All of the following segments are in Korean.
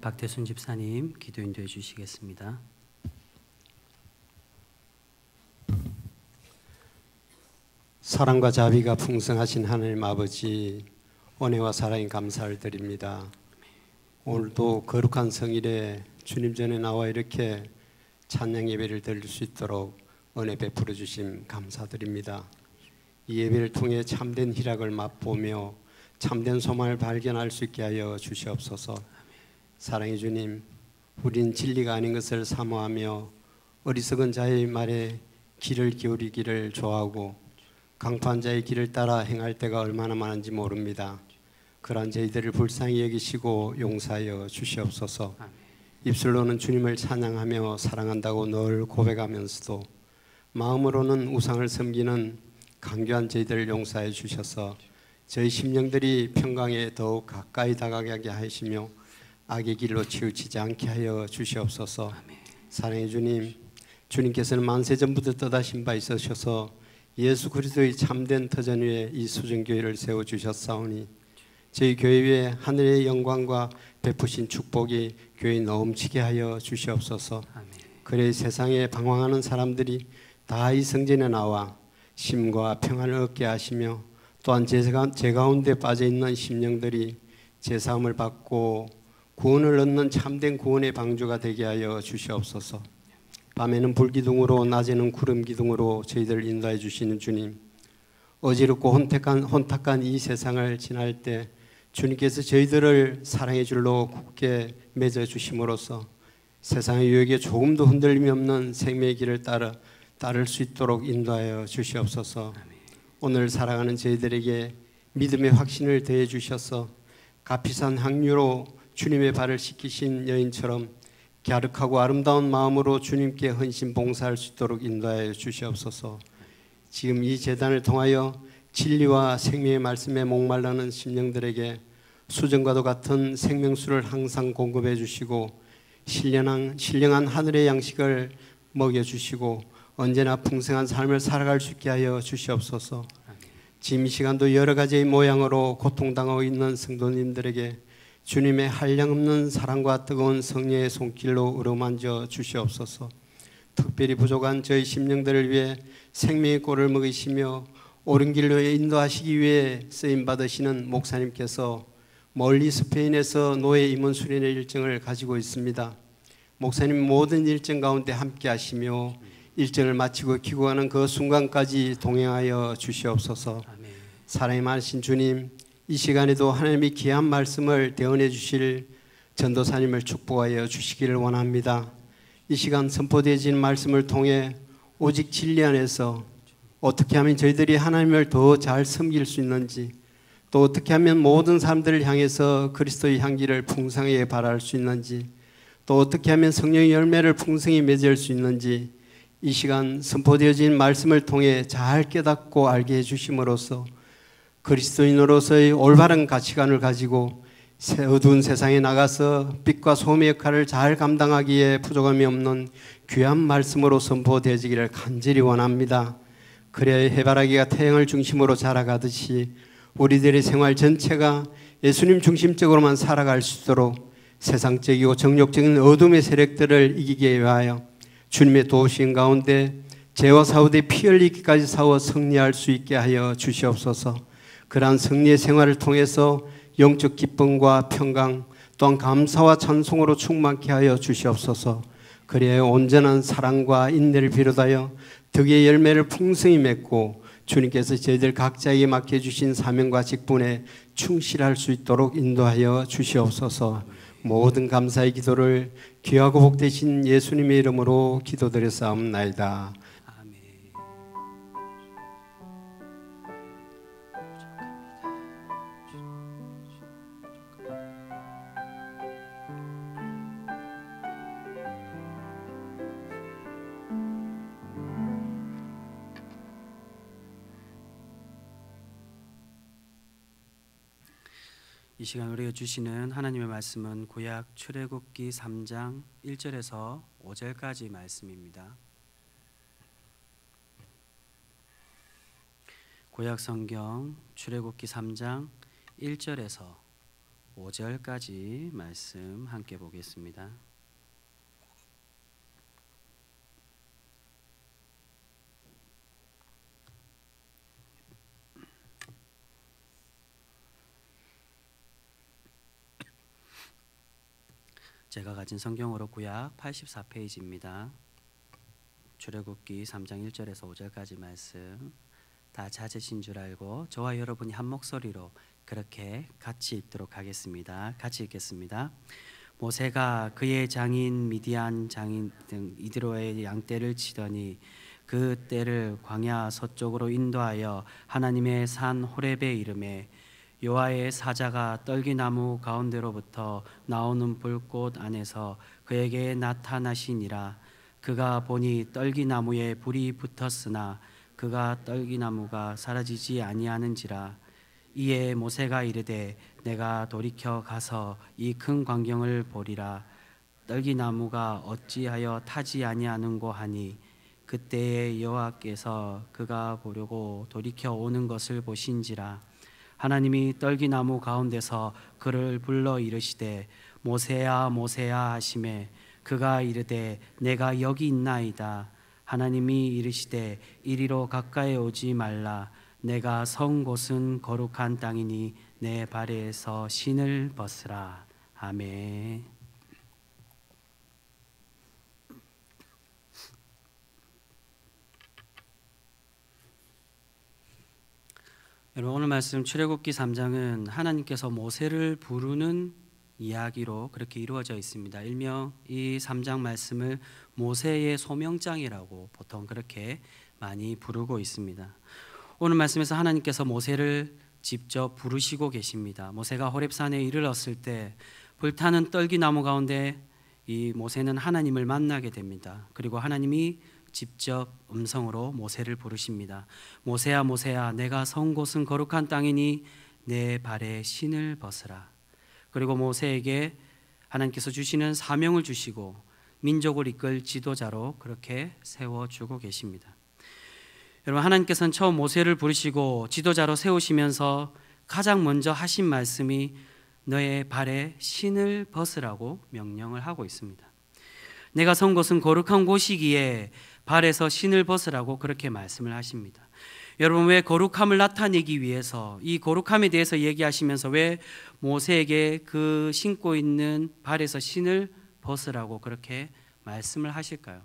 박태순 집사님 기도 인도해 주시겠습니다. 사랑과 자비가 풍성하신 하나님 아버지, 은혜와 사랑에 감사를 드립니다. 오늘도 거룩한 성일에 주님 전에 나와 이렇게 찬양 예배를 드릴 수 있도록 은혜 베풀어 주심 감사드립니다. 이 예배를 통해 참된 희락을 맛보며 참된 소망을 발견할 수 있게 하여 주시옵소서. 사랑의 주님, 우린 진리가 아닌 것을 사모하며 어리석은 자의 말에 귀를 기울이기를 좋아하고 강포한 자의 길을 따라 행할 때가 얼마나 많은지 모릅니다. 그러한 저희들을 불쌍히 여기시고 용서하여 주시옵소서. 입술로는 주님을 찬양하며 사랑한다고 늘 고백하면서도 마음으로는 우상을 섬기는 강교한 저희들을 용서해 주셔서 저희 심령들이 평강에 더욱 가까이 다가가게 하시며 악의 길로 치우치지 않게 하여 주시옵소서. 사랑의 주님, 주님께서는 만세전부터 뜻하신 바 있으셔서 예수 그리스도의 참된 터전 위에 이 수정교회를 세워주셨사오니 저희 교회 위에 하늘의 영광과 베푸신 축복이 교회에 넘치게 하여 주시옵소서. 그래 세상에 방황하는 사람들이 다 이 성전에 나와 심과 평안을 얻게 하시며 또한 제 가운데 빠져있는 심령들이 제사함을 받고 구원을 얻는 참된 구원의 방주가 되게 하여 주시옵소서. 밤에는 불기둥으로 낮에는 구름기둥으로 저희들을 인도해 주시는 주님, 어지럽고 혼탁한 이 세상을 지날 때 주님께서 저희들을 사랑의 줄로 굳게 맺어 주심으로써 세상의 유혹에 조금도 흔들림이 없는 생명의 길을 따를 수 있도록 인도하여 주시옵소서. 오늘 살아가는 저희들에게 믿음의 확신을 더해 주셔서 값비싼 향유로 주님의 발을 씻기신 여인처럼 갸륵하고 아름다운 마음으로 주님께 헌신 봉사할 수 있도록 인도하여 주시옵소서. 지금 이 재단을 통하여 진리와 생명의 말씀에 목말라는 심령들에게 수정과도 같은 생명수를 항상 공급해 주시고 신령한 하늘의 양식을 먹여주시고 언제나 풍성한 삶을 살아갈 수 있게 하여 주시옵소서. 지금 이 시간도 여러 가지의 모양으로 고통당하고 있는 성도님들에게 주님의 한량없는 사랑과 뜨거운 성령의 손길로 어루만져 주시옵소서. 특별히 부족한 저희 심령들을 위해 생명의 꼴을 먹이시며 옳은 길로 인도하시기 위해 쓰임받으시는 목사님께서 멀리 스페인에서 노예 임원 수련의 일정을 가지고 있습니다. 목사님 모든 일정 가운데 함께 하시며 일정을 마치고 귀국하는 그 순간까지 동행하여 주시옵소서. 사랑이 많으신 주님, 이 시간에도 하나님이 귀한 말씀을 대언해 주실 전도사님을 축복하여 주시기를 원합니다. 이 시간 선포되어진 말씀을 통해 오직 진리 안에서 어떻게 하면 저희들이 하나님을 더 잘 섬길 수 있는지, 또 어떻게 하면 모든 사람들을 향해서 그리스도의 향기를 풍성하게 발할 수 있는지, 또 어떻게 하면 성령의 열매를 풍성히 맺을 수 있는지 이 시간 선포되어진 말씀을 통해 잘 깨닫고 알게 해주심으로써 그리스도인으로서의 올바른 가치관을 가지고 어두운 세상에 나가서 빛과 소금의 역할을 잘 감당하기에 부족함이 없는 귀한 말씀으로 선포되어지기를 간절히 원합니다. 그래야 해바라기가 태양을 중심으로 자라가듯이 우리들의 생활 전체가 예수님 중심적으로만 살아갈 수 있도록 세상적이고 정욕적인 어둠의 세력들을 이기게 위하여 주님의 도우신 가운데 죄와 사후대 피 흘리기까지 싸워 승리할 수 있게 하여 주시옵소서. 그러한 승리의 생활을 통해서 영적 기쁨과 평강 또한 감사와 찬송으로 충만케 하여 주시옵소서. 그래야 온전한 사랑과 인내를 비롯하여 덕의 열매를 풍성히 맺고 주님께서 저희들 각자에게 맡겨주신 사명과 직분에 충실할 수 있도록 인도하여 주시옵소서. 모든 감사의 기도를 귀하고 복되신 예수님의 이름으로 기도드렸사옵나이다. 이 시간 우리가 주시는 하나님의 말씀은 구약 출애굽기 3장 1절에서 5절까지 말씀입니다. 구약 성경 출애굽기 3장 1절에서 5절까지 말씀 함께 보겠습니다. 제가 가진 성경으로 구약 84페이지입니다. 출애굽기 3장 1절에서 5절까지 말씀 다 찾으신 줄 알고 저와 여러분이 한 목소리로 그렇게 같이 읽도록 하겠습니다. 같이 읽겠습니다. 모세가 그의 장인 미디안 장인 등 이드로의 양떼를 치더니 그 떼를 광야 서쪽으로 인도하여 하나님의 산 호렙에 이르매 여호와의 사자가 떨기나무 가운데로부터 나오는 불꽃 안에서 그에게 나타나시니라. 그가 보니 떨기나무에 불이 붙었으나 그가 떨기나무가 사라지지 아니하는지라. 이에 모세가 이르되 내가 돌이켜 가서 이 큰 광경을 보리라. 떨기나무가 어찌하여 타지 아니하는고 하니 그때에 여호와께서 그가 보려고 돌이켜 오는 것을 보신지라. 하나님이 떨기나무 가운데서 그를 불러 이르시되 모세야 모세야 하시매 그가 이르되 내가 여기 있나이다. 하나님이 이르시되 이리로 가까이 오지 말라. 내가 선 곳은 거룩한 땅이니 내 발에서 신을 벗으라. 아멘. 여러분, 오늘 말씀 출애굽기 3장은 하나님께서 모세를 부르는 이야기로 그렇게 이루어져 있습니다. 일명 이 3장 말씀을 모세의 소명장이라고 보통 그렇게 많이 부르고 있습니다. 오늘 말씀에서 하나님께서 모세를 직접 부르시고 계십니다. 모세가 호렙산에 이르렀을 때 불타는 떨기나무 가운데 이 모세는 하나님을 만나게 됩니다. 그리고 하나님이 직접 음성으로 모세를 부르십니다. 모세야 모세야 내가 선 곳은 거룩한 땅이니 내 발에 신을 벗으라. 그리고 모세에게 하나님께서 주시는 사명을 주시고 민족을 이끌 지도자로 그렇게 세워주고 계십니다. 여러분, 하나님께서는 처음 모세를 부르시고 지도자로 세우시면서 가장 먼저 하신 말씀이 너의 발에 신을 벗으라고 명령을 하고 있습니다. 내가 선 곳은 거룩한 곳이기에 발에서 신을 벗으라고 그렇게 말씀을 하십니다. 여러분, 왜 거룩함을 나타내기 위해서 이 거룩함에 대해서 얘기하시면서 왜 모세에게 그 신고 있는 발에서 신을 벗으라고 그렇게 말씀을 하실까요?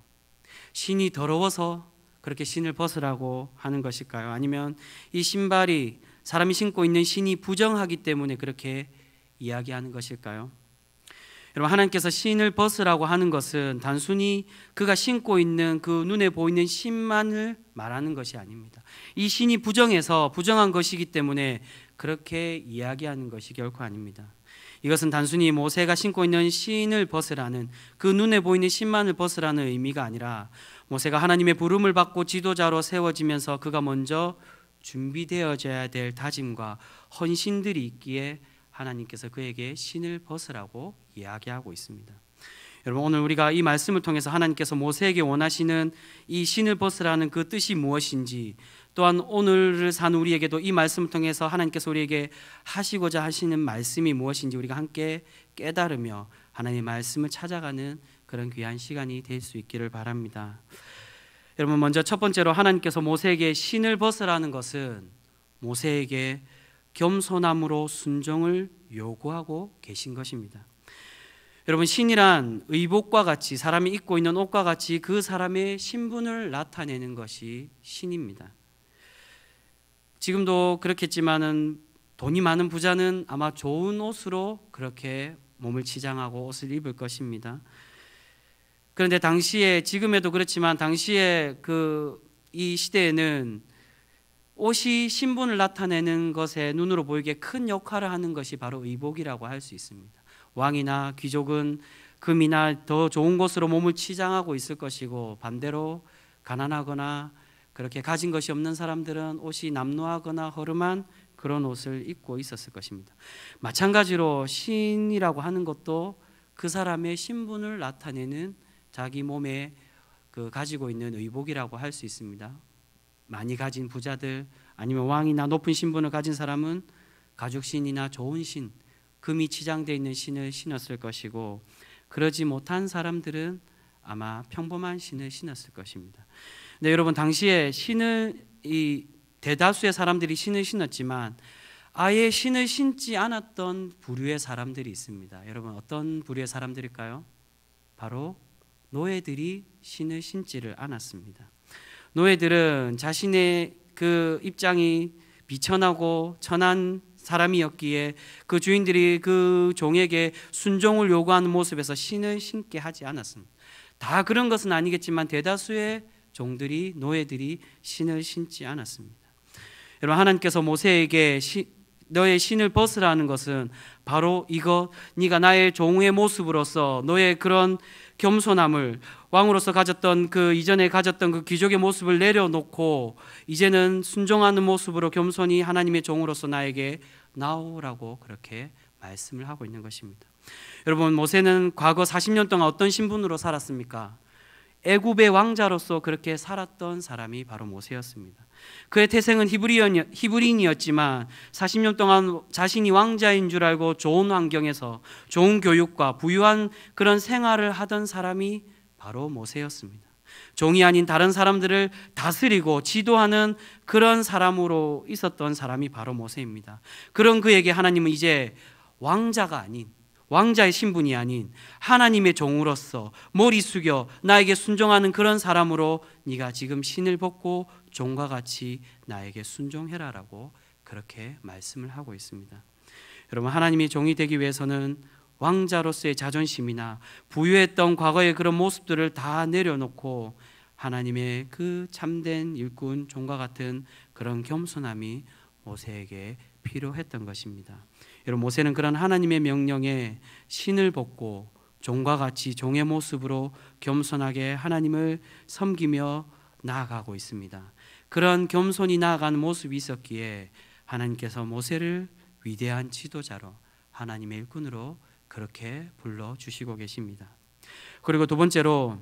신이 더러워서 그렇게 신을 벗으라고 하는 것일까요? 아니면 이 신발이 사람이 신고 있는 신이 부정하기 때문에 그렇게 이야기하는 것일까요? 여러분, 하나님께서 신을 벗으라고 하는 것은 단순히 그가 신고 있는 그 눈에 보이는 신만을 말하는 것이 아닙니다. 이 신이 부정해서 부정한 것이기 때문에 그렇게 이야기하는 것이 결코 아닙니다. 이것은 단순히 모세가 신고 있는 신을 벗으라는 그 눈에 보이는 신만을 벗으라는 의미가 아니라 모세가 하나님의 부름을 받고 지도자로 세워지면서 그가 먼저 준비되어져야 될 다짐과 헌신들이 있기에 하나님께서 그에게 신을 벗으라고 이야기하고 있습니다. 여러분, 오늘 우리가 이 말씀을 통해서 하나님께서 모세에게 원하시는 이 신을 벗으라는 그 뜻이 무엇인지, 또한 오늘을 사는 우리에게도 이 말씀을 통해서 하나님께서 우리에게 하시고자 하시는 말씀이 무엇인지 우리가 함께 깨달으며 하나님의 말씀을 찾아가는 그런 귀한 시간이 될 수 있기를 바랍니다. 여러분, 먼저 첫 번째로 하나님께서 모세에게 신을 벗으라는 것은 모세에게 겸손함으로 순종을 요구하고 계신 것입니다. 여러분, 신이란 의복과 같이 사람이 입고 있는 옷과 같이 그 사람의 신분을 나타내는 것이 신입니다. 지금도 그렇겠지만은 돈이 많은 부자는 아마 좋은 옷으로 그렇게 몸을 치장하고 옷을 입을 것입니다. 그런데 당시에, 지금에도 그렇지만 당시에 이 시대에는 옷이 신분을 나타내는 것에 눈으로 보이게 큰 역할을 하는 것이 바로 의복이라고 할 수 있습니다. 왕이나 귀족은 금이나 더 좋은 것으로 몸을 치장하고 있을 것이고, 반대로 가난하거나 그렇게 가진 것이 없는 사람들은 옷이 남루하거나 허름한 그런 옷을 입고 있었을 것입니다. 마찬가지로 신이라고 하는 것도 그 사람의 신분을 나타내는 자기 몸에 가지고 있는 의복이라고 할 수 있습니다. 많이 가진 부자들 아니면 왕이나 높은 신분을 가진 사람은 가죽신이나 좋은 신, 금이 치장되어 있는 신을 신었을 것이고, 그러지 못한 사람들은 아마 평범한 신을 신었을 것입니다. 네, 여러분, 당시에 신을, 이 대다수의 사람들이 신을 신었지만 아예 신을 신지 않았던 부류의 사람들이 있습니다. 여러분, 어떤 부류의 사람들일까요? 바로 노예들이 신을 신지를 않았습니다. 노예들은 자신의 그 입장이 비천하고 천한 사람이었기에 그 주인들이 그 종에게 순종을 요구하는 모습에서 신을 신게 하지 않았습니다. 다 그런 것은 아니겠지만 대다수의 종들이, 노예들이 신을 신지 않았습니다. 여러분, 하나님께서 모세에게 너의 신을 벗으라는 것은 바로 이것, 네가 나의 종의 모습으로서 너의 그런 겸손함을, 왕으로서 가졌던 그 이전에 가졌던 그 귀족의 모습을 내려놓고 이제는 순종하는 모습으로 겸손히 하나님의 종으로서 나에게 나오라고 그렇게 말씀을 하고 있는 것입니다. 여러분, 모세는 과거 40년 동안 어떤 신분으로 살았습니까? 애굽의 왕자로서 그렇게 살았던 사람이 바로 모세였습니다. 그의 태생은 히브리인이었지만 40년 동안 자신이 왕자인 줄 알고 좋은 환경에서 좋은 교육과 부유한 그런 생활을 하던 사람이 바로 모세였습니다. 종이 아닌 다른 사람들을 다스리고 지도하는 그런 사람으로 있었던 사람이 바로 모세입니다. 그런 그에게 하나님은 이제 왕자가 아닌, 왕자의 신분이 아닌 하나님의 종으로서 머리 숙여 나에게 순종하는 그런 사람으로 네가 지금 신을 벗고 종과 같이 나에게 순종해라라고 그렇게 말씀을 하고 있습니다. 여러분, 하나님의 종이 되기 위해서는 왕자로서의 자존심이나 부유했던 과거의 그런 모습들을 다 내려놓고 하나님의 그 참된 일꾼 종과 같은 그런 겸손함이 모세에게 필요했던 것입니다. 여러분, 모세는 그런 하나님의 명령에 신을 벗고 종과 같이 종의 모습으로 겸손하게 하나님을 섬기며 나아가고 있습니다. 그런 겸손히 나아가는 모습이 있었기에 하나님께서 모세를 위대한 지도자로, 하나님의 일꾼으로 그렇게 불러주시고 계십니다. 그리고 두 번째로,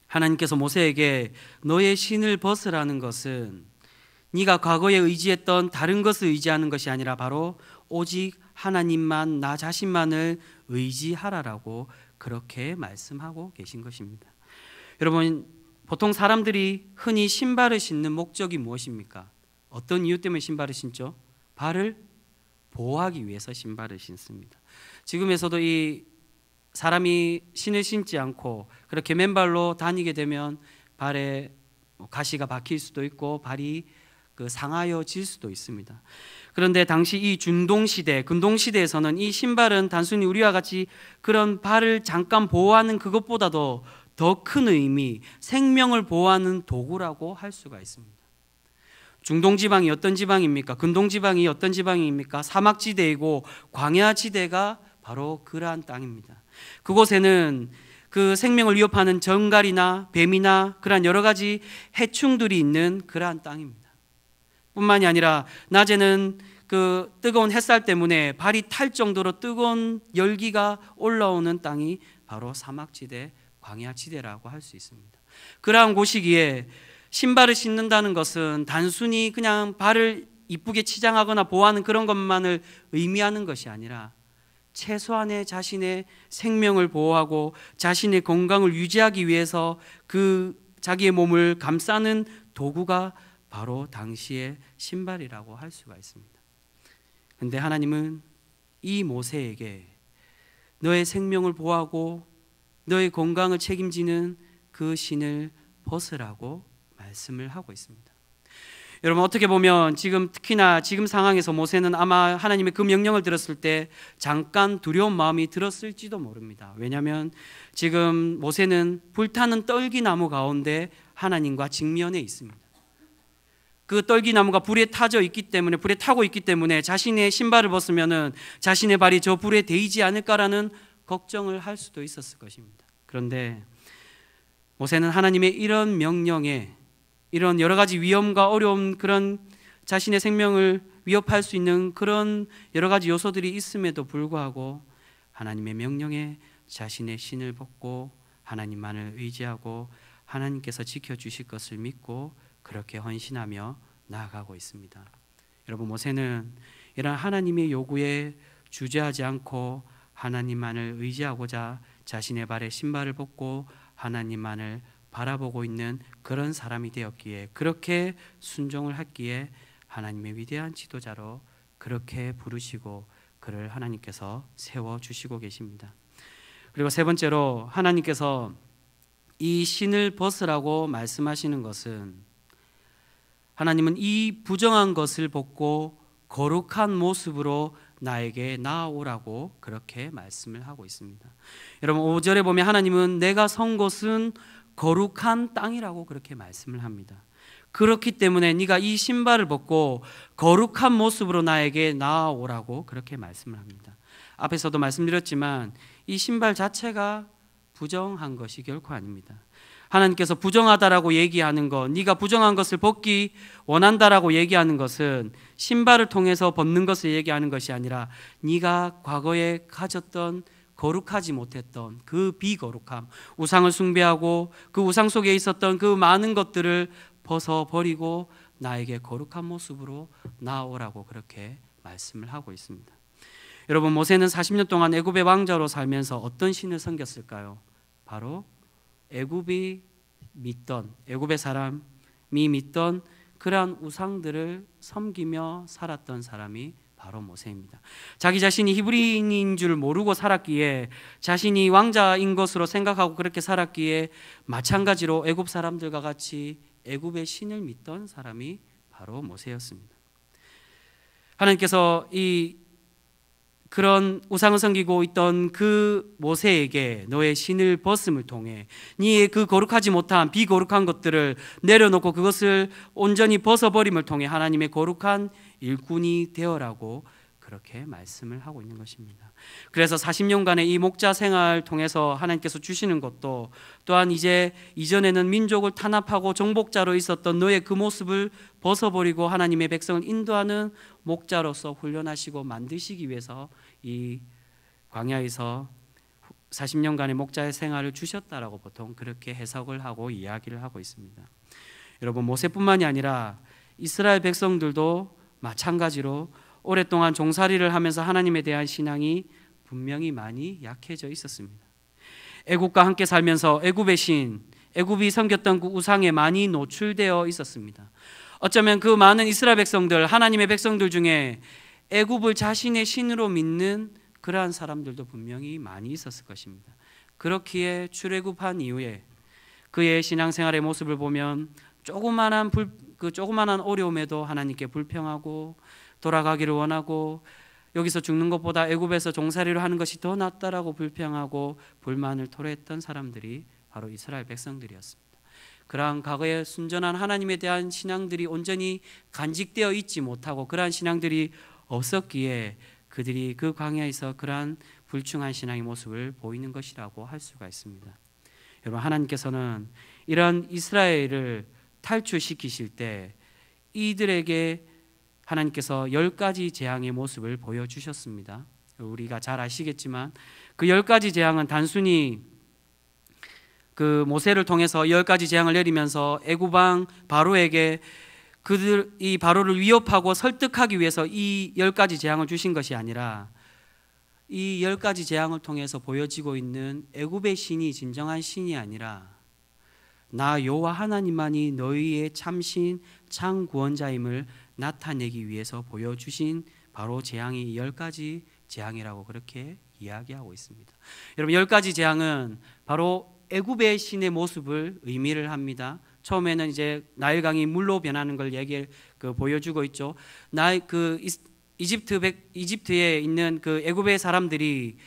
하나님께서 모세에게 너의 신을 벗으라는 것은 네가 과거에 의지했던 다른 것을 의지하는 것이 아니라 바로 오직 하나님만, 나 자신만을 의지하라라고 그렇게 말씀하고 계신 것입니다. 여러분, 보통 사람들이 흔히 신발을 신는 목적이 무엇입니까? 어떤 이유 때문에 신발을 신죠? 발을 보호하기 위해서 신발을 신습니다. 지금에서도 이 사람이 신을 신지 않고 그렇게 맨발로 다니게 되면 발에 가시가 박힐 수도 있고 발이 상하여질 수도 있습니다. 그런데 당시 이 중동시대, 근동시대에서는 이 신발은 단순히 우리와 같이 그런 발을 잠깐 보호하는 그것보다도 더 큰 의미, 생명을 보호하는 도구라고 할 수가 있습니다. 중동지방이 어떤 지방입니까? 근동지방이 어떤 지방입니까? 사막지대이고 광야지대가 바로 그러한 땅입니다. 그곳에는 그 생명을 위협하는 정갈이나 뱀이나 그러한 여러 가지 해충들이 있는 그러한 땅입니다. 뿐만이 아니라 낮에는 그 뜨거운 햇살 때문에 발이 탈 정도로 뜨거운 열기가 올라오는 땅이 바로 사막지대, 광야지대라고 할 수 있습니다. 그러한 곳이기에 신발을 신는다는 것은 단순히 그냥 발을 이쁘게 치장하거나 보호하는 그런 것만을 의미하는 것이 아니라 최소한의 자신의 생명을 보호하고 자신의 건강을 유지하기 위해서 그 자기의 몸을 감싸는 도구가 바로 당시의 신발이라고 할 수가 있습니다. 그런데 하나님은 이 모세에게 너의 생명을 보호하고 너의 건강을 책임지는 그 신을 벗으라고 말씀을 하고 있습니다. 여러분, 어떻게 보면 지금 특히나 지금 상황에서 모세는 아마 하나님의 그 명령을 들었을 때 잠깐 두려운 마음이 들었을지도 모릅니다. 왜냐하면 지금 모세는 불타는 떨기나무 가운데 하나님과 직면해 있습니다. 그 떨기나무가 불에 타고 있기 때문에 자신의 신발을 벗으면은 자신의 발이 저 불에 데이지 않을까라는 걱정을 할 수도 있었을 것입니다. 그런데 모세는 하나님의 이런 명령에, 이런 여러 가지 위험과 어려움, 그런 자신의 생명을 위협할 수 있는 그런 여러 가지 요소들이 있음에도 불구하고 하나님의 명령에 자신의 신을 벗고 하나님만을 의지하고 하나님께서 지켜주실 것을 믿고 그렇게 헌신하며 나아가고 있습니다. 여러분, 모세는 이런 하나님의 요구에 주저하지 않고 하나님만을 의지하고자 자신의 발에 신발을 벗고 하나님만을 바라보고 있는 그런 사람이 되었기에, 그렇게 순종을 했기에 하나님의 위대한 지도자로 그렇게 부르시고 그를 하나님께서 세워주시고 계십니다. 그리고 세 번째로, 하나님께서 이 신을 벗으라고 말씀하시는 것은, 하나님은 이 부정한 것을 벗고 거룩한 모습으로 나에게 나아오라고 그렇게 말씀을 하고 있습니다. 여러분, 5절에 보면 하나님은 내가 선 곳은 거룩한 땅이라고 그렇게 말씀을 합니다. 그렇기 때문에 네가 이 신발을 벗고 거룩한 모습으로 나에게 나아오라고 그렇게 말씀을 합니다. 앞에서도 말씀드렸지만 이 신발 자체가 부정한 것이 결코 아닙니다. 하나님께서 부정하다라고 얘기하는 것, 네가 부정한 것을 벗기 원한다라고 얘기하는 것은 신발을 통해서 벗는 것을 얘기하는 것이 아니라 네가 과거에 가졌던 거룩하지 못했던 그 비거룩함, 우상을 숭배하고 그 우상 속에 있었던 그 많은 것들을 벗어버리고 나에게 거룩한 모습으로 나아오라고 그렇게 말씀을 하고 있습니다. 여러분, 모세는 40년 동안 애굽의 왕자로 살면서 어떤 신을 섬겼을까요? 바로 애굽의 사람이 믿던 그러한 우상들을 섬기며 살았던 사람이 바로 모세입니다. 자기 자신이 히브리인인 줄 모르고 살았기에, 자신이 왕자인 것으로 생각하고 그렇게 살았기에 마찬가지로 애굽 사람들과 같이 애굽의 신을 믿던 사람이 바로 모세였습니다. 하나님께서 그런 우상을 섬기고 있던 그 모세에게 너의 신을 벗음을 통해 네의 그 거룩하지 못한 비거룩한 것들을 내려놓고 그것을 온전히 벗어버림을 통해 하나님의 거룩한 일꾼이 되어라고 그렇게 말씀을 하고 있는 것입니다. 그래서 40년간의 이 목자 생활을 통해서 하나님께서 주시는 것도, 또한 이전에는 민족을 탄압하고 정복자로 있었던 너의 그 모습을 벗어버리고 하나님의 백성을 인도하는 목자로서 훈련하시고 만드시기 위해서 이 광야에서 40년간의 목자의 생활을 주셨다라고 보통 그렇게 해석을 하고 이야기를 하고 있습니다. 여러분, 모세뿐만이 아니라 이스라엘 백성들도 마찬가지로 오랫동안 종살이를 하면서 하나님에 대한 신앙이 분명히 많이 약해져 있었습니다. 애굽과 함께 살면서 애굽의 신, 애굽이 섬겼던 그 우상에 많이 노출되어 있었습니다. 어쩌면 그 많은 이스라엘 백성들, 하나님의 백성들 중에 애굽을 자신의 신으로 믿는 그러한 사람들도 분명히 많이 있었을 것입니다. 그렇기에 출애굽한 이후에 그의 신앙생활의 모습을 보면 조그만한 어려움에도 하나님께 불평하고 돌아가기를 원하고, 여기서 죽는 것보다 애굽에서 종살이를 하는 것이 더 낫다라고 불평하고 불만을 토로했던 사람들이 바로 이스라엘 백성들이었습니다. 그러한 과거의 순전한 하나님에 대한 신앙들이 온전히 간직되어 있지 못하고 그러한 신앙들이 없었기에 그들이 그 광야에서 그러한 불충한 신앙의 모습을 보이는 것이라고 할 수가 있습니다. 여러분, 하나님께서는 이런 이스라엘을 탈출시키실 때 이들에게 하나님께서 10가지 재앙의 모습을 보여주셨습니다. 우리가 잘 아시겠지만 그 10가지 재앙은 단순히 그 모세를 통해서 10가지 재앙을 내리면서 애굽 왕 바로에게 이 바로를 위협하고 설득하기 위해서 이 10가지 재앙을 주신 것이 아니라, 이 10가지 재앙을 통해서 보여지고 있는 애굽의 신이 진정한 신이 아니라 나 여호와 하나님만이 너희의 참신 참 구원자임을 나타내기 위해서 보여주신 바로 재앙이 10가지 재앙이라고 그렇게 이야기하고 있습니다. 여러분, 10가지 재앙은 바로 애굽의 신의 모습을 의미를 합니다. 처음에는 이제 나일강이 물로 변하는 걸 보여주고 있죠. 이집트에 있는 그 애굽의 사람들이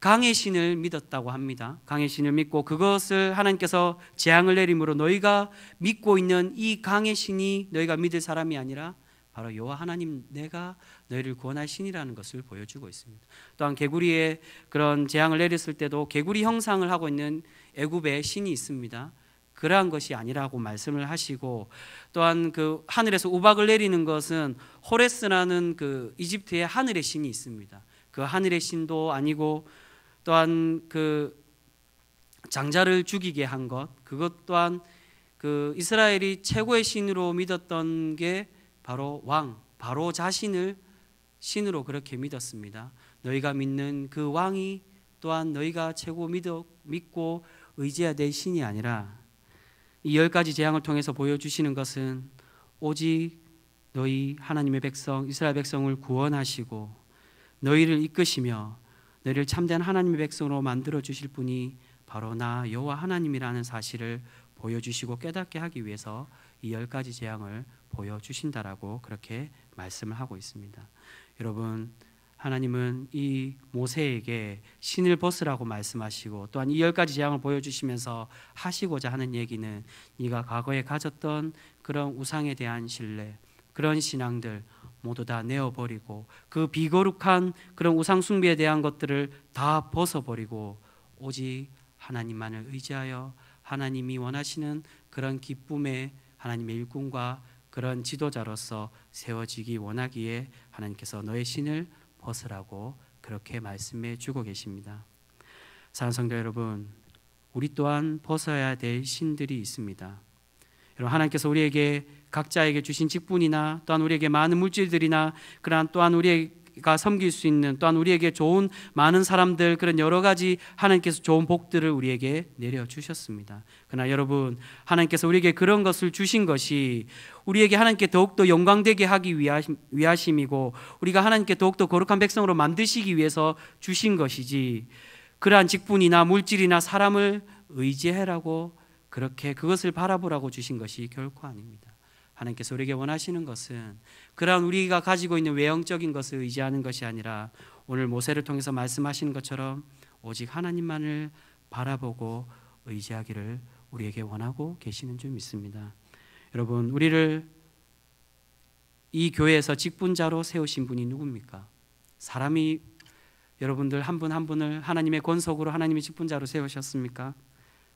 강의 신을 믿었다고 합니다. 강의 신을 믿고 그것을 하나님께서 재앙을 내림으로 너희가 믿고 있는 이 강의 신이 너희가 믿을 사람이 아니라 바로 여호와 하나님 내가 너희를 구원할 신이라는 것을 보여주고 있습니다. 또한 개구리의 그런 재앙을 내렸을 때도 개구리 형상을 하고 있는 애굽의 신이 있습니다. 그러한 것이 아니라고 말씀을 하시고, 또한 그 하늘에서 우박을 내리는 것은 호레스라는 그 이집트의 하늘의 신이 있습니다. 그 하늘의 신도 아니고, 또한 그 장자를 죽이게 한 것, 그것 또한 그 이스라엘이 최고의 신으로 믿었던 게 바로 바로 자신을 신으로 그렇게 믿었습니다. 너희가 믿는 그 왕이 또한 너희가 최고 믿고 의지해야 될 신이 아니라 이 10가지 재앙을 통해서 보여주시는 것은 오직 너희 하나님의 백성 이스라엘 백성을 구원하시고 너희를 이끄시며 너희를 참된 하나님의 백성으로 만들어 주실 분이 바로 나 여호와 하나님이라는 사실을 보여주시고 깨닫게 하기 위해서 이 10가지 재앙을 보여주신다라고 그렇게 말씀을 하고 있습니다. 여러분, 하나님은 이 모세에게 신을 벗으라고 말씀하시고 또한 이 10가지 재앙을 보여주시면서 하시고자 하는 얘기는 네가 과거에 가졌던 그런 우상에 대한 신뢰, 그런 신앙들 모두 다 내어버리고 그 비거룩한 그런 우상 숭배에 대한 것들을 다 벗어버리고 오직 하나님만을 의지하여 하나님이 원하시는 그런 기쁨의 하나님의 일꾼과 그런 지도자로서 세워지기 원하기에 하나님께서 너의 신을 벗으라고 그렇게 말씀해 주고 계십니다. 사랑하는 성도 여러분, 우리 또한 벗어야 될 신들이 있습니다. 여러분, 하나님께서 우리에게 각자에게 주신 직분이나 또한 우리에게 많은 물질들이나 그러한 또한 우리가 섬길 수 있는 또한 우리에게 좋은 많은 사람들 그런 여러 가지 하나님께서 좋은 복들을 우리에게 내려주셨습니다. 그러나 여러분, 하나님께서 우리에게 그런 것을 주신 것이 우리에게 하나님께 더욱더 영광되게 하기 위하심이고 우리가 하나님께 더욱더 거룩한 백성으로 만드시기 위해서 주신 것이지 그러한 직분이나 물질이나 사람을 의지해라고 그렇게 그것을 바라보라고 주신 것이 결코 아닙니다. 하나님께서 우리에게 원하시는 것은 그러한 우리가 가지고 있는 외형적인 것을 의지하는 것이 아니라 오늘 모세를 통해서 말씀하시는 것처럼 오직 하나님만을 바라보고 의지하기를 우리에게 원하고 계시는 줄 믿습니다. 여러분, 우리를 이 교회에서 직분자로 세우신 분이 누굽니까? 사람이 여러분들 한 분 한 분을 하나님의 권속으로 하나님의 직분자로 세우셨습니까?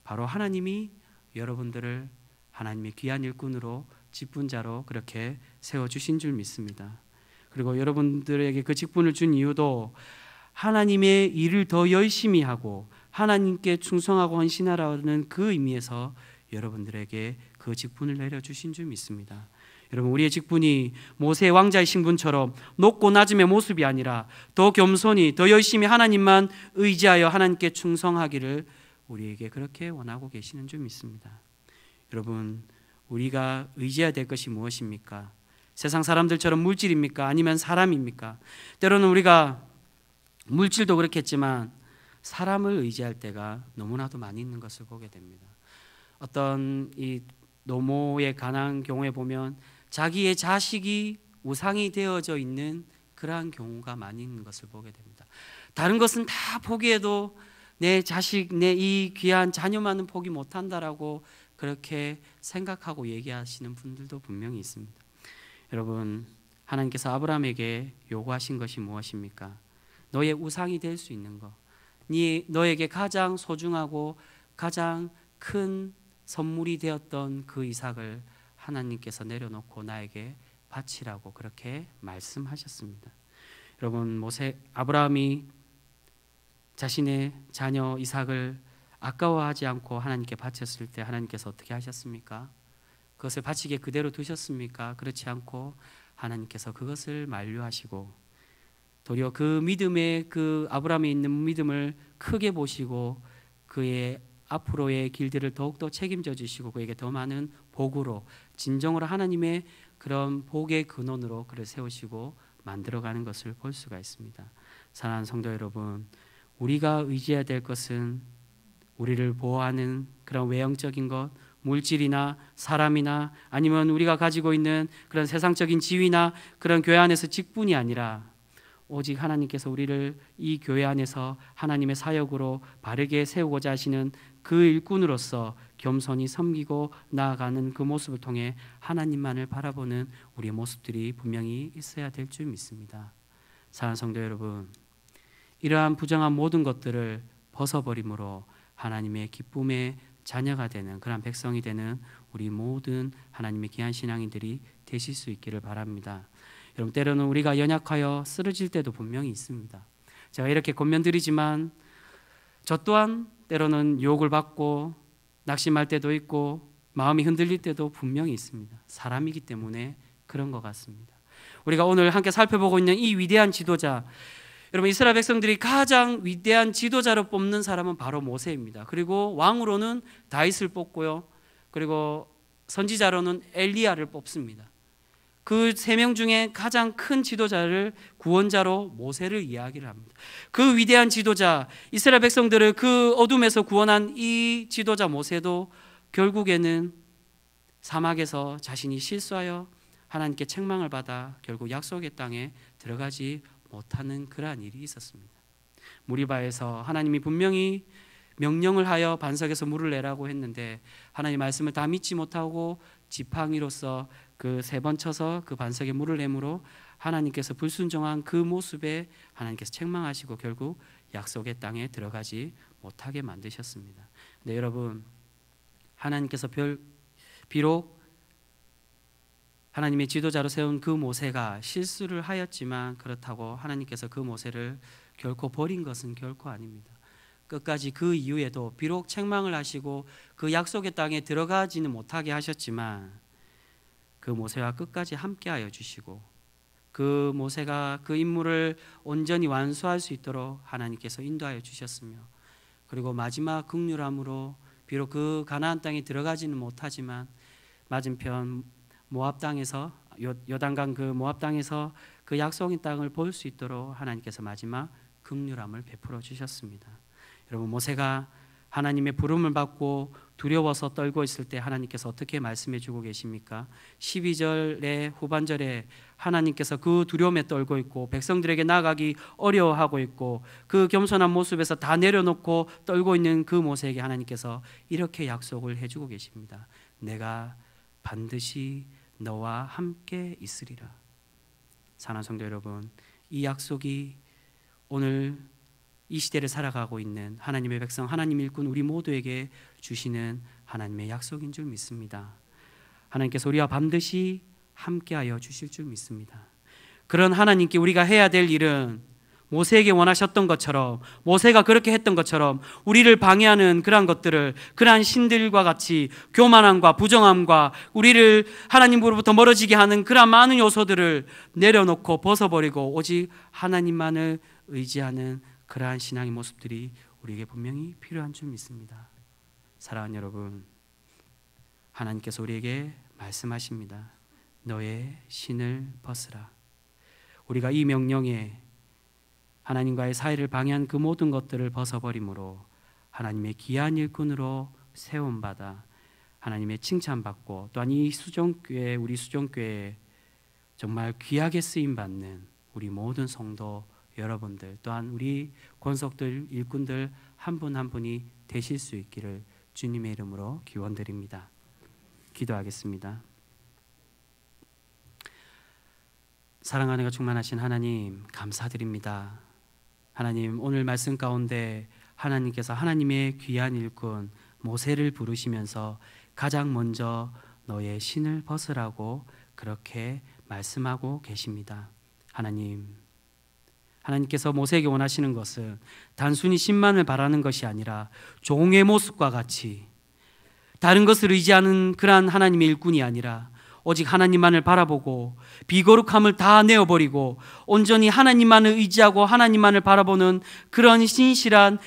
바로 하나님이 여러분들을 하나님의 귀한 일꾼으로 직분자로 그렇게 세워주신 줄 믿습니다. 그리고 여러분들에게 그 직분을 준 이유도 하나님의 일을 더 열심히 하고 하나님께 충성하고 헌신하라는 그 의미에서 여러분들에게 그 직분을 내려주신 줄 믿습니다. 여러분, 우리의 직분이 모세 왕자의 신분처럼 높고 낮음의 모습이 아니라 더 겸손히 더 열심히 하나님만 의지하여 하나님께 충성하기를 우리에게 그렇게 원하고 계시는 줄 믿습니다. 여러분, 우리가 의지해야 될 것이 무엇입니까? 세상 사람들처럼 물질입니까? 아니면 사람입니까? 때로는 우리가 물질도 그렇겠지만 사람을 의지할 때가 너무나도 많이 있는 것을 보게 됩니다. 어떤 이 노모에 관한 경우에 보면 자기의 자식이 우상이 되어져 있는 그러한 경우가 많이 있는 것을 보게 됩니다. 다른 것은 다 포기해도 내 자식, 내 이 귀한 자녀만은 포기 못한다라고 그렇게 생각하고 얘기하시는 분들도 분명히 있습니다. 여러분, 하나님께서 아브라함에게 요구하신 것이 무엇입니까? 너의 우상이 될 수 있는 것, 너에게 가장 소중하고 가장 큰 선물이 되었던 그 이삭을 하나님께서 내려놓고 나에게 바치라고 그렇게 말씀하셨습니다. 여러분, 아브라함이 자신의 자녀 이삭을 아까워하지 않고 하나님께 바쳤을 때 하나님께서 어떻게 하셨습니까? 그것을 바치게 그대로 두셨습니까? 그렇지 않고 하나님께서 그것을 만류하시고 도리어 그 믿음의 그 아브라함에 있는 믿음을 크게 보시고 그의 앞으로의 길들을 더욱더 책임져 주시고 그에게 더 많은 복으로 진정으로 하나님의 그런 복의 근원으로 그를 세우시고 만들어가는 것을 볼 수가 있습니다. 사랑하는 성도 여러분, 우리가 의지해야 될 것은 우리를 보호하는 그런 외형적인 것, 물질이나 사람이나 아니면 우리가 가지고 있는 그런 세상적인 지위나 그런 교회 안에서 직분이 아니라 오직 하나님께서 우리를 이 교회 안에서 하나님의 사역으로 바르게 세우고자 하시는 그 일꾼으로서 겸손히 섬기고 나아가는 그 모습을 통해 하나님만을 바라보는 우리의 모습들이 분명히 있어야 될 줄 믿습니다. 사랑하는 성도 여러분, 이러한 부정한 모든 것들을 벗어버림으로 하나님의 기쁨의 자녀가 되는 그런 백성이 되는 우리 모든 하나님의 귀한 신앙인들이 되실 수 있기를 바랍니다. 여러분, 때로는 우리가 연약하여 쓰러질 때도 분명히 있습니다. 제가 이렇게 권면드리지만 저 또한 때로는 유혹을 받고 낙심할 때도 있고 마음이 흔들릴 때도 분명히 있습니다. 사람이기 때문에 그런 것 같습니다. 우리가 오늘 함께 살펴보고 있는 이 위대한 지도자, 여러분 이스라엘 백성들이 가장 위대한 지도자로 뽑는 사람은 바로 모세입니다. 그리고 왕으로는 다윗을 뽑고요, 그리고 선지자로는 엘리야를 뽑습니다. 그 세 명 중에 가장 큰 지도자를 구원자로 모세를 이야기를 합니다. 그 위대한 지도자, 이스라엘 백성들을 그 어둠에서 구원한 이 지도자 모세도 결국에는 사막에서 자신이 실수하여 하나님께 책망을 받아 결국 약속의 땅에 들어가지 못하는 그러한 일이 있었습니다. 무리바에서 하나님이 분명히 명령을 하여 반석에서 물을 내라고 했는데 하나님 말씀을 다 믿지 못하고 지팡이로서 그 3번 쳐서 그 반석에 물을 내므로 하나님께서 불순종한 그 모습에 하나님께서 책망하시고 결국 약속의 땅에 들어가지 못하게 만드셨습니다. 근데 여러분, 하나님께서 비록 하나님의 지도자로 세운 그 모세가 실수를 하였지만 그렇다고 하나님께서 그 모세를 결코 버린 것은 결코 아닙니다. 끝까지 그 이후에도 비록 책망을 하시고 그 약속의 땅에 들어가지는 못하게 하셨지만 그 모세와 끝까지 함께하여 주시고 그 모세가 그 임무를 온전히 완수할 수 있도록 하나님께서 인도하여 주셨으며, 그리고 마지막 긍휼함으로 비록 그 가나안 땅에 들어가지는 못하지만 맞은편 모압 땅에서, 요단강 그 모압 땅에서 그 약속의 땅을 볼 수 있도록 하나님께서 마지막 긍휼함을 베풀어 주셨습니다. 여러분, 모세가 하나님의 부름을 받고 두려워서 떨고 있을 때 하나님께서 어떻게 말씀해 주고 계십니까? 12절의 후반절에 하나님께서 그 두려움에 떨고 있고 백성들에게 나아가기 어려워하고 있고 그 겸손한 모습에서 다 내려놓고 떨고 있는 그 모세에게 하나님께서 이렇게 약속을 해주고 계십니다. 내가 반드시 너와 함께 있으리라. 사랑하는 성도 여러분, 이 약속이 오늘 이 시대를 살아가고 있는 하나님의 백성, 하나님 일꾼 우리 모두에게 주시는 하나님의 약속인 줄 믿습니다. 하나님께서 우리와 반드시 함께하여 주실 줄 믿습니다. 그런 하나님께 우리가 해야 될 일은 모세에게 원하셨던 것처럼, 모세가 그렇게 했던 것처럼 우리를 방해하는 그러한 것들을, 그러한 신들과 같이 교만함과 부정함과 우리를 하나님으로부터 멀어지게 하는 그러한 많은 요소들을 내려놓고 벗어버리고 오직 하나님만을 의지하는 그러한 신앙의 모습들이 우리에게 분명히 필요한 줄 믿습니다. 사랑하는 여러분, 하나님께서 우리에게 말씀하십니다. 너의 신을 벗으라. 우리가 이 명령에 하나님과의 사이를 방해한 그 모든 것들을 벗어버림으로 하나님의 귀한 일꾼으로 세움받아 하나님의 칭찬받고, 또한 이 수종교회, 우리 수종교회에 정말 귀하게 쓰임받는 우리 모든 성도 여러분들, 또한 우리 권속들, 일꾼들 한 분 한 분이 되실 수 있기를 주님의 이름으로 기원드립니다. 기도하겠습니다. 사랑하는 것 충만하신 하나님, 감사드립니다. 하나님, 오늘 말씀 가운데 하나님께서 하나님의 귀한 일꾼 모세를 부르시면서 가장 먼저 너의 신을 벗으라고 그렇게 말씀하고 계십니다. 하나님께서 모세에게 원하시는 것은 단순히 신만을 바라는 것이 아니라 종의 모습과 같이 다른 것을 의지하는 그러한 하나님의 일꾼이 아니라 오직 하나님만을 바라보고 비거룩함을 다 내어버리고 온전히 하나님만을 의지하고 하나님만을 바라보는 그런 진실한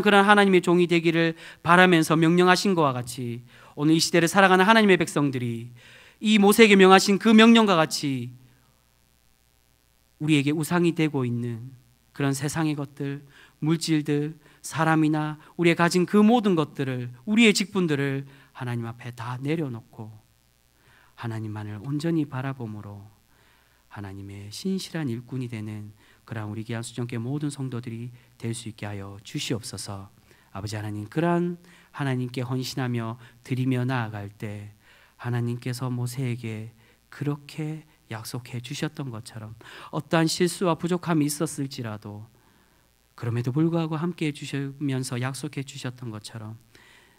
그런 하나님의 종이 되기를 바라면서 명령하신 것과 같이 오늘 이 시대를 살아가는 하나님의 백성들이 이 모세에게 명하신 그 명령과 같이 우리에게 우상이 되고 있는 그런 세상의 것들, 물질들, 사람이나 우리의 가진 그 모든 것들을, 우리의 직분들을 하나님 앞에 다 내려놓고 하나님만을 온전히 바라봄으로 하나님의 신실한 일꾼이 되는 그러한 우리 귀한 수정교회 모든 성도들이 될 수 있게 하여 주시옵소서. 아버지 하나님, 그러한 하나님께 헌신하며 드리며 나아갈 때 하나님께서 모세에게 그렇게 약속해 주셨던 것처럼 어떠한 실수와 부족함이 있었을지라도 그럼에도 불구하고 함께해 주시면서 약속해 주셨던 것처럼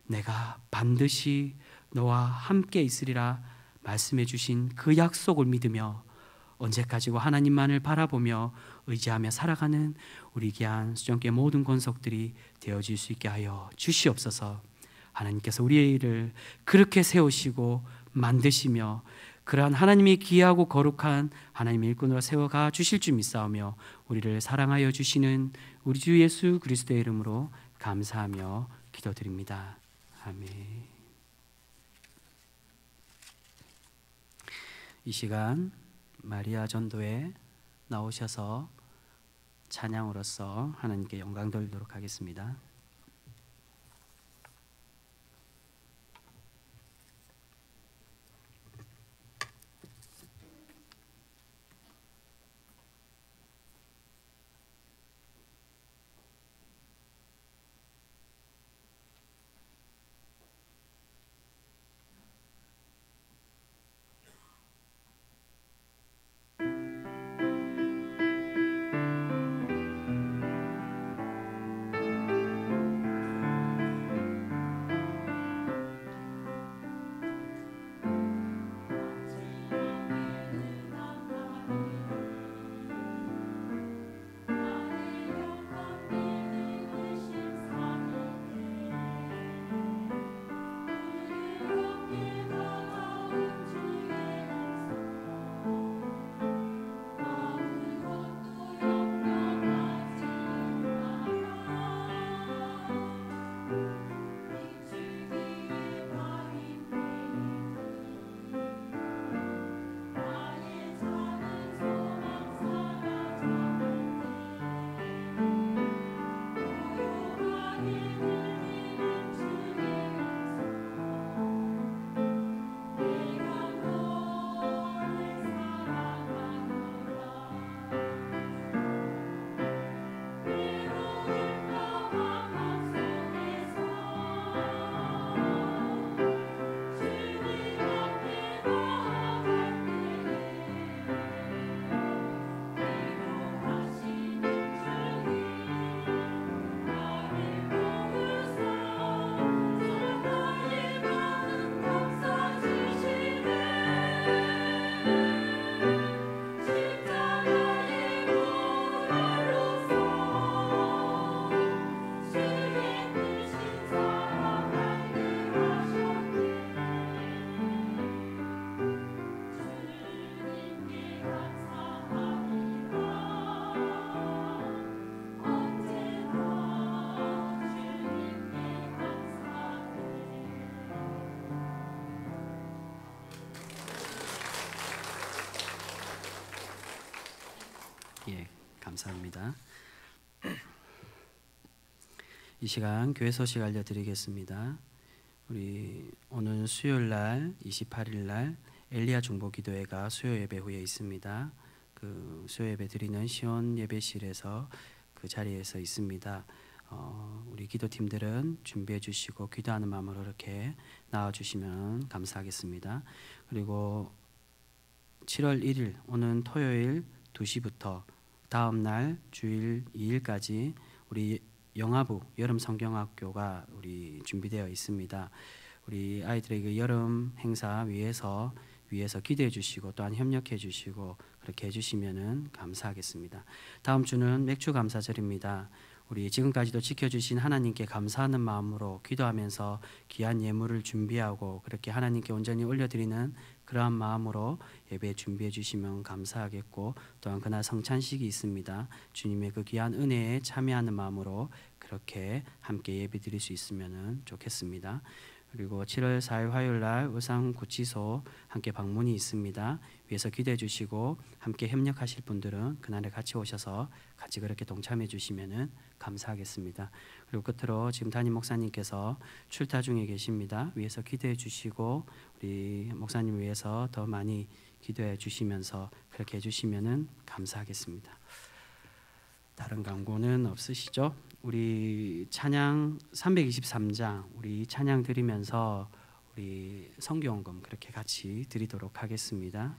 내가 반드시 너와 함께 있으리라 말씀해 주신 그 약속을 믿으며 언제까지고 하나님만을 바라보며 의지하며 살아가는 우리 귀한 수정교회 모든 권속들이 되어질 수 있게 하여 주시옵소서. 하나님께서 우리의 일을 그렇게 세우시고 만드시며 그러한 하나님이 귀하고 거룩한 하나님의 일꾼으로 세워가 주실 줄 믿사오며 우리를 사랑하여 주시는 우리 주 예수 그리스도의 이름으로 감사하며 기도드립니다. 아멘. 이 시간 마리아 전도에 나오셔서 찬양으로서 하나님께 영광 돌리도록 하겠습니다. 예, 감사합니다. 이 시간 교회 소식 알려드리겠습니다. 우리 오늘 수요일 날 28일 날 엘리야 중보기도회가 수요 예배 후에 있습니다. 그 수요 예배 드리는 시온 예배실에서 그 자리에서 있습니다. 우리 기도팀들은 준비해 주시고 기도하는 마음으로 이렇게 나와 주시면 감사하겠습니다. 그리고 7월 1일 오는 토요일 2시부터 다음 날 주일 2일까지 우리 영아부 여름 성경학교가 우리 준비되어 있습니다. 우리 아이들에게 여름 행사 위해서 기도해 주시고 또한 협력해 주시고 그렇게 해 주시면은 감사하겠습니다. 다음 주는 맥주 감사절입니다. 우리 지금까지도 지켜주신 하나님께 감사하는 마음으로 기도하면서 귀한 예물을 준비하고 그렇게 하나님께 온전히 올려드리는 그러한 마음으로 예배 준비해 주시면 감사하겠고, 또한 그날 성찬식이 있습니다. 주님의 그 귀한 은혜에 참여하는 마음으로 그렇게 함께 예배 드릴 수 있으면 좋겠습니다. 그리고 7월 4일 화요일 날 의상구치소 함께 방문이 있습니다. 위에서 기도해 주시고 함께 협력하실 분들은 그날에 같이 오셔서 같이 그렇게 동참해 주시면 감사하겠습니다. 그리고 끝으로 지금 담임 목사님께서 출타 중에 계십니다. 위에서 기도해 주시고 우리 목사님 위해서 더 많이 기도해 주시면서 그렇게 해주시면 감사하겠습니다. 다른 광고는 없으시죠? 우리 찬양 323장 우리 찬양 드리면서 우리 성경금 그렇게 같이 드리도록 하겠습니다.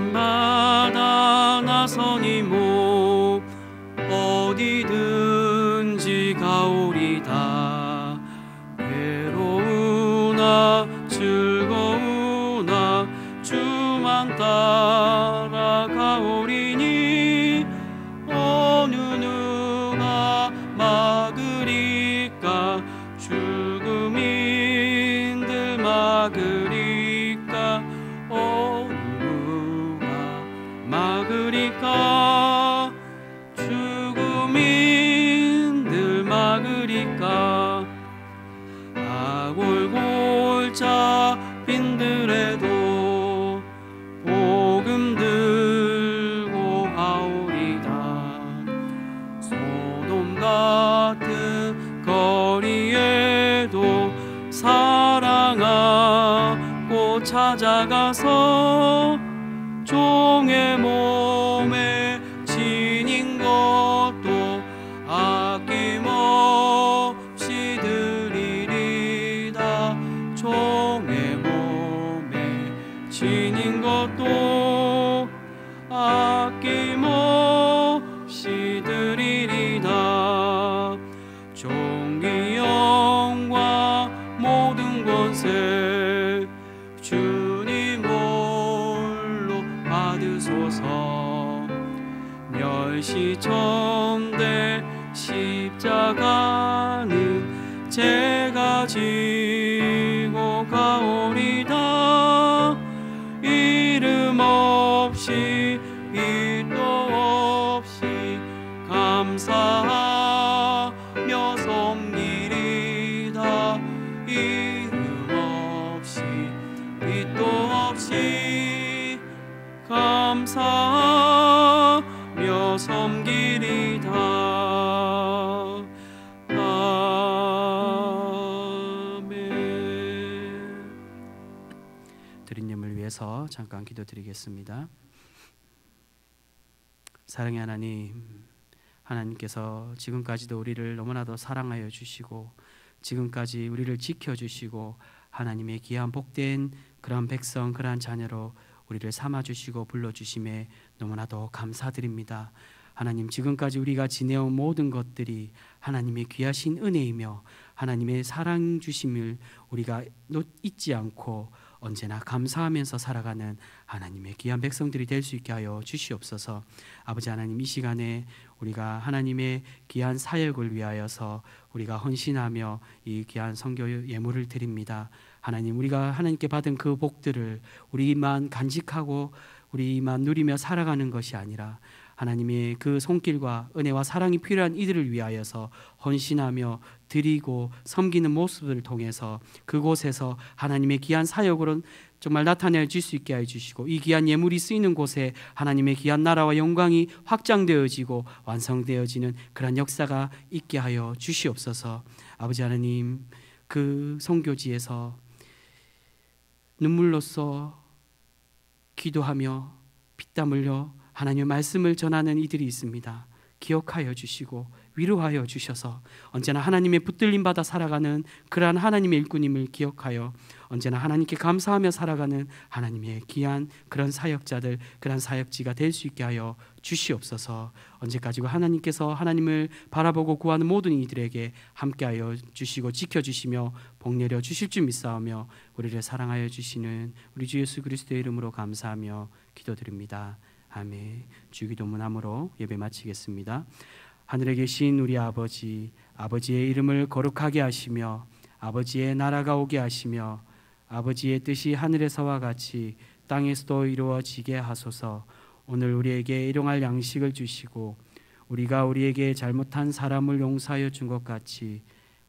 푸른바다 나서니 목 어디든지 가오리다. 괴로우나 즐거우나 주만 따라가오리니 하리까. 아골골자 빈들에도 복음 들고 하오리다. 소돔 같은 거리에도 사랑하고 찾아가서 종의 몸에 지닌 것도 아낌없이 드리리다. 종의 몸에 지닌 것도 아낌없이 드리리다. 종기 영광 모든 권세 주님 홀로 받으소서. 멸시천대 십자가는 제가 지고 가오리다. 이름 없이 빛도 없이 감사하며 섬기리다. 이름 없이 빛도 없이 감사하며 섬기리다. 드린 예물 위해서 잠깐 기도드리겠습니다. 사랑의 하나님, 하나님께서 지금까지도 우리를 너무나도 사랑하여 주시고 지금까지 우리를 지켜주시고 하나님의 귀한 복된 그러한 백성, 그러한 자녀로 우리를 삼아주시고 불러주심에 너무나도 감사드립니다. 하나님, 지금까지 우리가 지내온 모든 것들이 하나님의 귀하신 은혜이며 하나님의 사랑 주심을 우리가 잊지 않고 언제나 감사하면서 살아가는 하나님의 귀한 백성들이 될 수 있게 하여 주시옵소서. 아버지 하나님, 이 시간에 우리가 하나님의 귀한 사역을 위하여서 우리가 헌신하며 이 귀한 선교 예물을 드립니다. 하나님, 우리가 하나님께 받은 그 복들을 우리만 간직하고 우리만 누리며 살아가는 것이 아니라 하나님의 그 손길과 은혜와 사랑이 필요한 이들을 위하여서 헌신하며 드리고 섬기는 모습을 통해서 그곳에서 하나님의 귀한 사역으로 정말 나타내 줄 수 있게 해주시고 이 귀한 예물이 쓰이는 곳에 하나님의 귀한 나라와 영광이 확장되어지고 완성되어지는 그런 역사가 있게 하여 주시옵소서. 아버지 하나님, 그 선교지에서 눈물로써 기도하며 피땀 흘려 하나님의 말씀을 전하는 이들이 있습니다. 기억하여 주시고 위로하여 주셔서 언제나 하나님의 붙들림 받아 살아가는 그러한 하나님의 일꾼임을 기억하여 언제나 하나님께 감사하며 살아가는 하나님의 귀한 그런 사역자들, 그런 사역지가 될 수 있게 하여 주시옵소서. 언제까지고 하나님께서 하나님을 바라보고 구하는 모든 이들에게 함께하여 주시고 지켜주시며 복내려 주실 줄 믿사오며 우리를 사랑하여 주시는 우리 주 예수 그리스도의 이름으로 감사하며 기도드립니다. 아멘. 주기도문함으로 예배 마치겠습니다. 하늘에 계신 우리 아버지, 아버지의 이름을 거룩하게 하시며 아버지의 나라가 오게 하시며 아버지의 뜻이 하늘에서와 같이 땅에서도 이루어지게 하소서. 오늘 우리에게 일용할 양식을 주시고 우리가 우리에게 잘못한 사람을 용서하여 준 것 같이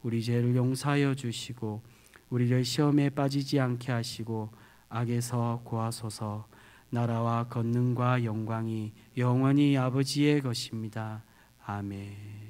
우리 죄를 용서하여 주시고 우리를 시험에 빠지지 않게 하시고 악에서 구하소서. 나라와 권능과 영광이 영원히 아버지의 것입니다. 아멘.